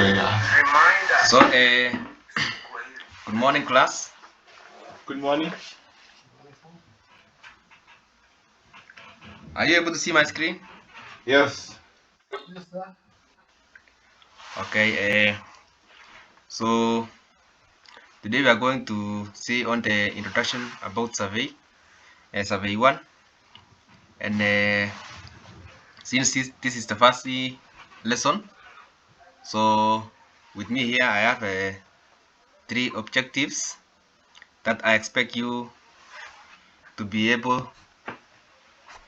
So, good morning, class. Good morning. Are you able to see my screen? Yes. Okay. So today we are going to see on the introduction about survey, survey one, and since this is the first lesson, so with me here I have three objectives that I expect you to be able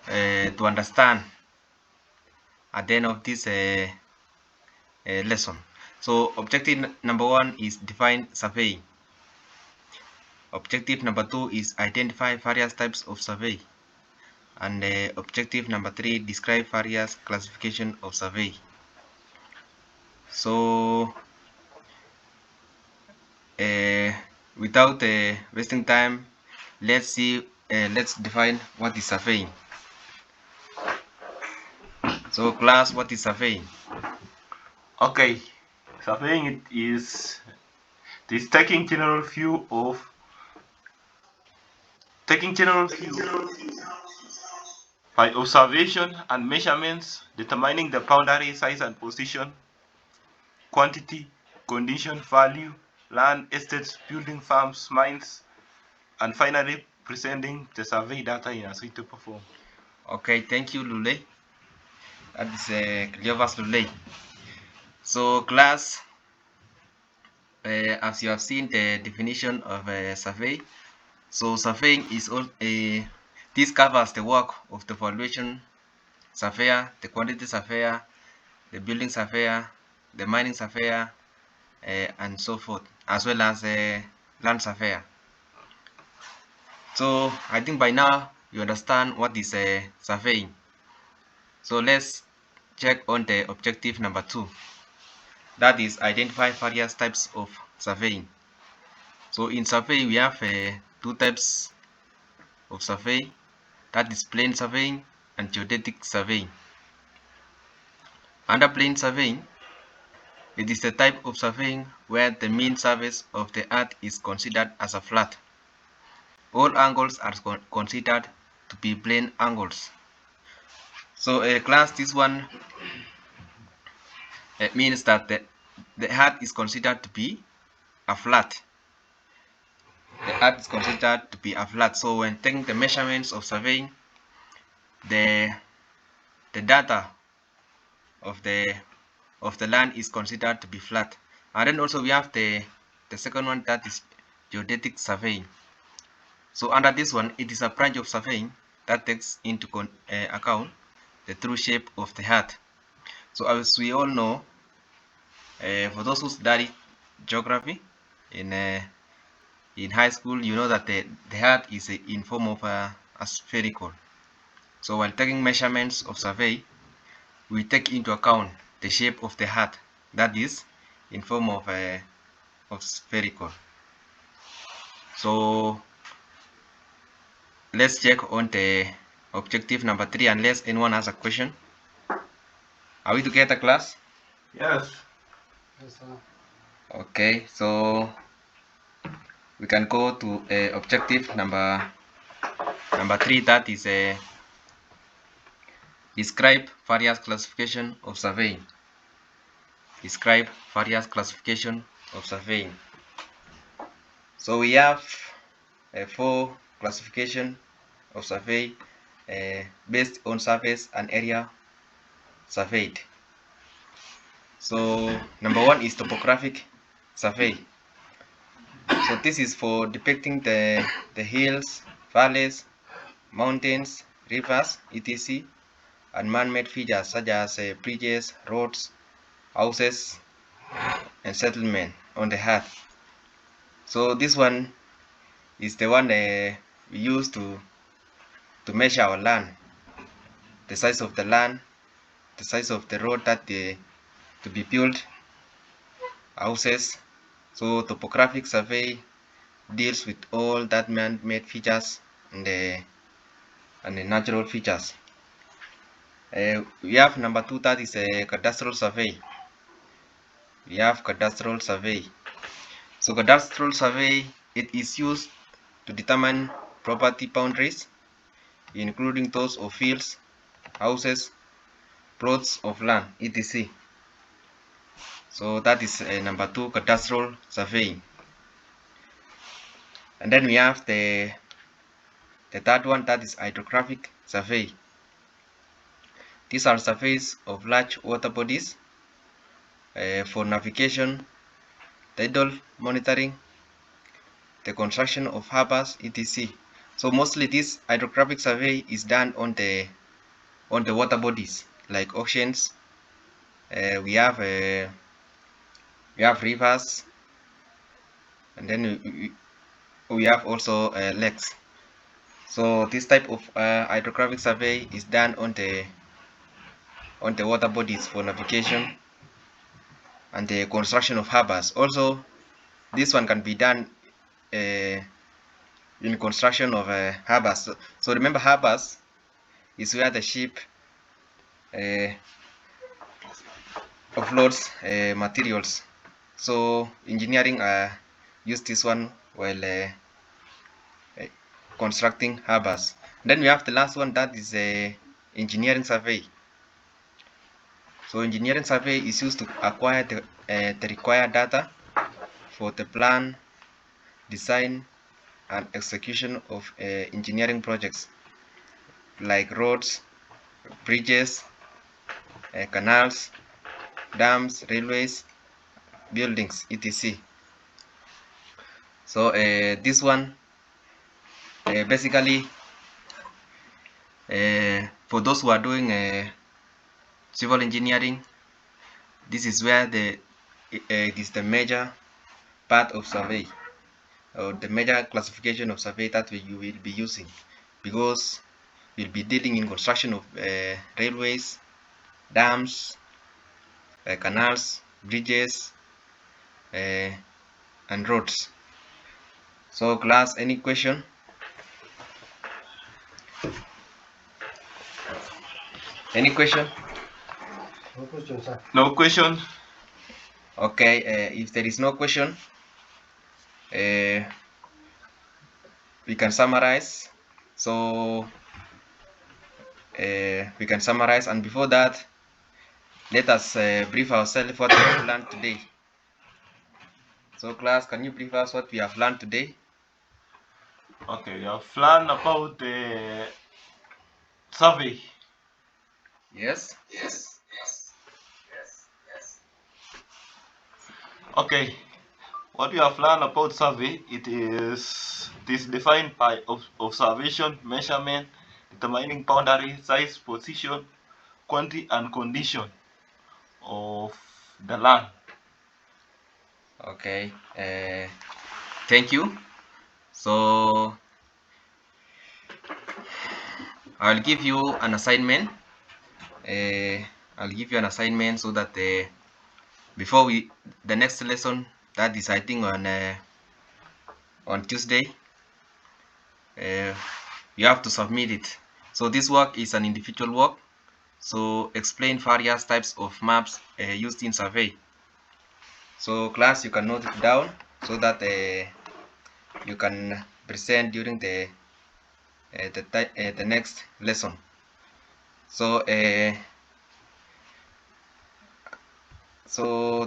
to understand at the end of this lesson. So objective number one is define survey. Objective number two is identify various types of survey. And objective number three, describe various classification of survey. So without wasting time, let's define what is surveying. So class, what is surveying? Okay. Surveying it is taking general view by observation and measurements, determining the boundary size and position, quantity, condition, value, land, estates, building, farms, mines, and finally presenting the survey data in a suitable form. Okay, thank you, Lule. That is Cleopas Lule. So class, as you have seen the definition of a survey, so surveying is all this covers the work of the valuation surveyor, the quantity surveyor, the building surveyor, the mining surveyor, and so forth, as well as land surveyor. So I think by now you understand what is surveying. So let's check on the objective number two. That is identify various types of surveying. So in survey we have two types of survey. That is plane surveying and geodetic surveying. Under plane surveying, it is the type of surveying where the mean surface of the earth is considered as a flat. All angles are considered to be plane angles. So class, this one means that the earth is considered to be a flat. The earth is considered to be a flat. So when taking the measurements of surveying, the data of the land is considered to be flat. And then also we have the second one, that is geodetic surveying. So under this one, it is a branch of surveying that takes into account the true shape of the earth. So as we all know, for those who study geography in high school, you know that the earth is in form of a spherical. So while taking measurements of survey, we take into account the shape of the earth, that is in form of spherical. So let's check on the objective number three, unless anyone has a question. Are we together, class? Yes. Okay, so we can go to objective number three, that is describe various classification of surveying. Describe various classification of surveying. So we have four classification of survey based on surface and area surveyed. So number one is topographic survey. So this is for depicting the hills, valleys, mountains, rivers, etc., and man-made features such as bridges, roads, houses, and settlement on the earth. So this one is the one we use to measure our land, the size of the land, the size of the road that to be built, houses. So topographic survey deals with all that man-made features and the natural features. We have number two, that is a cadastral survey. we have cadastral survey. So cadastral survey, it is used to determine property boundaries, including those of fields, houses, plots of land, etc. So that is number 2, cadastral surveying. And then we have the third one, that is hydrographic survey. These are surveys of large water bodies for navigation, tidal monitoring, the construction of harbors, etc. So mostly this hydrographic survey is done on the water bodies like oceans. We have rivers, and then we have also lakes. So this type of hydrographic survey is done on the water bodies for navigation and the construction of harbors. Also, this one can be done in construction of harbors. So remember, harbors is where the ship offloads materials. So engineering use this one while constructing harbors. Then we have the last one, that is engineering survey. So engineering survey is used to acquire the required data for the plan, design, and execution of engineering projects like roads, bridges, canals, dams, railways, buildings, etc. So this one basically for those who are doing civil engineering, this is where it is the major part of survey, or the major classification of survey that you will be using, because you'll be dealing in construction of railways, dams, canals, bridges, and roads. So class, any question? Any question? No question, sir. No question. Okay, if there is no question, we can summarize. So we can summarize, and before that, let us brief ourselves what we have learned today. So class, can you brief us what we have learned today? Okay, you have learned about the survey. Yes. Okay, what you have learned about survey, it is defined by observation, measurement, determining boundary, size, position, quantity, and condition of the land. Okay. Thank you. So I'll give you an assignment. I'll give you an assignment so that before the next lesson, that is I think on Tuesday, you have to submit it. So this work is an individual work. So explain various types of maps used in survey. So class, you can note it down so that you can present during the next lesson. So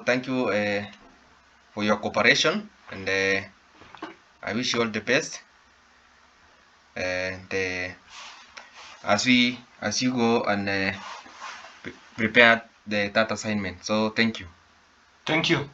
thank you for your cooperation, and I wish you all the best. And as you go and prepare the that assignment. So thank you. Thank you.